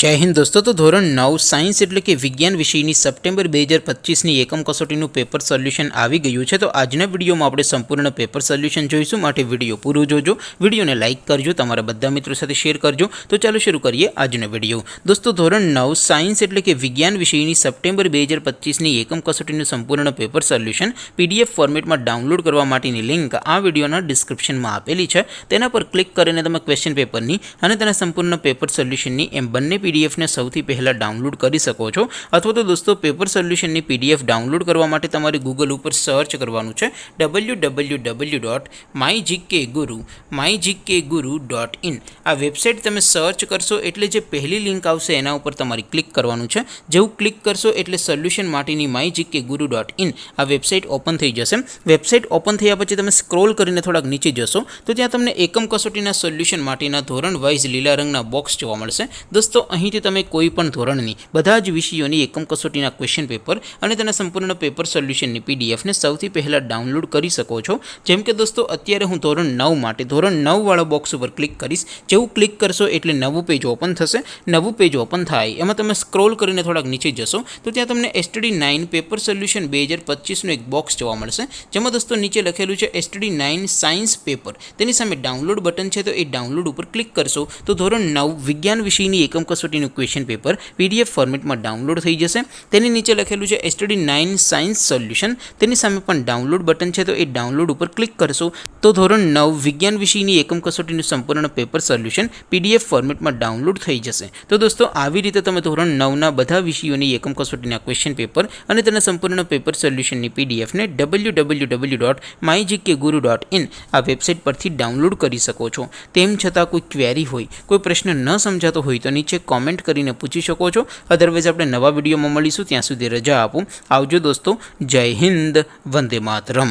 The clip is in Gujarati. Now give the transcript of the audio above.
જય હિન્દ દોસ્તો। તો ધોરણ 9 સાયન્સ એટલે કે વિજ્ઞાન વિષયની સપ્ટેમ્બર 2025ની એકમ કસોટીનું પેપર સોલ્યુશન આવી ગયું છે। તો આજના વિડીયોમાં આપણે સંપૂર્ણ પેપર સોલ્યુશન જોઈશું, માટે વિડીયો પૂરો જોજો, વિડીયોને લાઇક કરજો, તમારા બધા મિત્રો સાથે શેર કરજો। તો ચાલો શરૂ કરીએ આજનો વિડીયો। દોસ્તો ધોરણ 9 સાયન્સ એટલે કે વિજ્ઞાન વિષયની સપ્ટેમ્બર 2025ની એકમ કસોટીનું સંપૂર્ણ પેપર સોલ્યુશન પીડીએફ ફોર્મેટમાં ડાઉનલોડ કરવા માટેની લિંક આ વિડીયોના ડિસ્ક્રિપ્શનમાં આપેલી છે। તેના પર ક્લિક કરીને તમે ક્વેશ્ચન પેપરની અને તેના સંપૂર્ણ પેપર સોલ્યુશનની એમ બંને પીડીએફને સૌથી પહેલાં ડાઉનલોડ કરી શકો છો। અથવા તો દોસ્તો પેપર સોલ્યુશનની પીડીએફ ડાઉનલોડ કરવા માટે તમારે ગૂગલ ઉપર સર્ચ કરવાનું છે www.mygkguru.in। આ વેબસાઇટ તમે સર્ચ કરશો એટલે જે પહેલી લિંક આવશે એના ઉપર તમારે ક્લિક કરવાનું છે। જેવું ક્લિક કરશો એટલે સોલ્યુશન માટેની mygkguru.in આ વેબસાઇટ ઓપન થઈ જશે। વેબસાઇટ ઓપન થયા પછી તમે સ્ક્રોલ કરીને થોડાક નીચે જશો તો ત્યાં તમને એકમ કસોટીના સોલ્યુશન માટેના ધોરણ વાઇઝ લીલા રંગના બોક્સ જોવા મળશે। દોસ્તો અહીંથી તમે કોઈ પણ ધોરણની બધા જ વિષયોની એકમ કસોટીના ક્વેશ્ચન પેપર અને તેના સંપૂર્ણ પેપર સોલ્યુશનની પીડીએફને સૌથી પહેલાં ડાઉનલોડ કરી શકો છો। જેમ કે દોસ્તો અત્યારે હું ધોરણ 9 માટે ધોરણ 9 વાળા બોક્સ ઉપર ક્લિક કરીશ। જેવું ક્લિક કરશો એટલે નવું પેજ ઓપન થશે। નવું પેજ ઓપન થાય એમાં તમે સ્ક્રોલ કરીને થોડાક નીચે જશો તો ત્યાં તમને STD9 પેપર સોલ્યુશન 2025નું એક બોક્સ જોવા મળશે, જેમાં દોસ્તો નીચે લખેલું છે STD9 સાયન્સ પેપર। તેની સામે ડાઉનલોડ બટન છે, તો એ ડાઉનલોડ ઉપર ક્લિક કરશો તો ધોરણ 9 વિજ્ઞાન વિષયની એકમ કસોટીનું ક્વેશ્ચન પેપર પીડીએફ ફોર્મેટમાં ડાઉનલોડ થઈ જશે। તેની નીચે લખેલું છે STD9 સાયન્સ સોલ્યુશન, તેની સામે પણ ડાઉનલોડ બટન છે, તો એ ડાઉનલોડ ઉપર ક્લિક કરશો તો ધોરણ 9 વિજ્ઞાન વિષયની એકમ કસોટીનું સંપૂર્ણ પેપર સોલ્યુશન પીડીએફ ફોર્મેટમાં ડાઉનલોડ થઈ જશે। તો દોસ્તો આવી રીતે તમે ધોરણ 9ના બધા વિષયોની એકમ કસોટીના ક્વેશ્ચન પેપર અને તેના સંપૂર્ણ પેપર સોલ્યુશનની પીડીએફને www.mygkguru.in આ વેબસાઇટ પરથી ડાઉનલોડ કરી શકો છો। તેમ છતાં કોઈ ક્વેરી હોય, કોઈ પ્રશ્ન ન સમજાતો હોય તો નીચે કોમેન્ટ કરીને પૂછી શકો છો। અધરવાઇઝ આપણે નવા વિડીયોમાં મળીશું, ત્યાં સુધી રજા આપો। આવજો દોસ્તો, જય હિન્દ, વંદે માતરમ।